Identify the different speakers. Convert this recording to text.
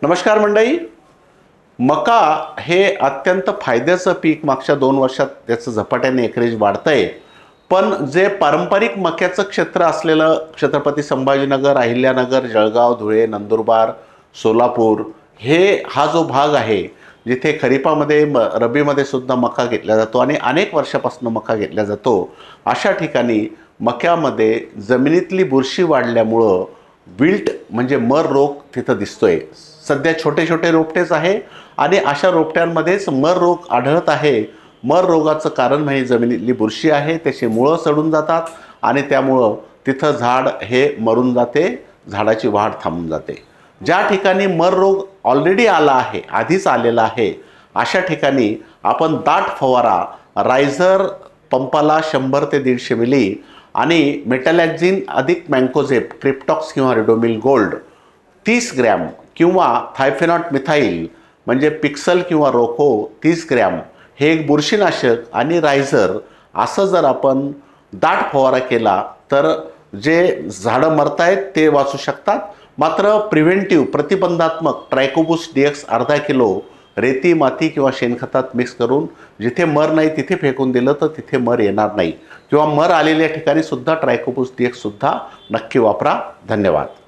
Speaker 1: नमस्कार मंडळी. मका हे अत्यंत फायद्याचं पीक मागच्या 2 वर्षात त्याचं झपाट्याने एकरेज वाढतंय. पण जे पारंपरिक मक्याचं क्षेत्र असलेलं छत्रपती संभाजीनगर, अहिल्यानगर, जळगाव, धुळे, नंदुरबार, सोलापूर हा जो भाग आहे जिथे खरीपामध्ये रब्बीमध्ये सुद्धा मका घेतला जातो आणि अनेक वर्षापासून मका घेतला जातो, अशा ठिकाणी मक्यामध्ये जमिनीतली बुरशी वाढल्यामुळं विल्ट म्हणजे मर रोग तिथं दिसतोय. सध्या छोटे छोटे रोपटेच आहे आणि अशा रोपट्यांमध्येच मर रोग आढळत आहे. मर रोगाचं कारण म्हणजे जमिनीतली बुरशी आहे, त्याची मुळं सडून जातात आणि त्यामुळं तिथं झाड हे मरून जाते, झाडाची वाढ थांबून जाते. ज्या ठिकाणी मर रोग ऑलरेडी आला आहे, आधीच आलेला आहे, अशा ठिकाणी आपण दाट फवारा रायझर पंपाला 100 ते 150 मिली आणि मेटॅलॅक्झिन अधिक मँकोझेप क्रिप्टॉक्स किंवा रिडोमिल गोल्ड 30 ग्रॅम किंवा थायफेनॉट मिथाईल म्हणजे पिक्सल किंवा रोको 30 ग्रॅम हे एक बुरशीनाशक आणि रायझर असं जर आपण दाट फवारा केला तर जे झाडं मरतायत ते वाचू शकतात. मात्र प्रिव्हेंटिव्ह प्रतिबंधात्मक ट्रायकोबुस DX अर्धा किलो रेती, माती किंवा शेणखतात मिक्स करून जिथे मर नाही तिथे फेकून दिलं तर तिथे मर येणार नाही. किंवा मर आलेल्या ठिकाणी सुद्धा ट्रायकोबुस DX सुद्धा नक्की वापरा. धन्यवाद.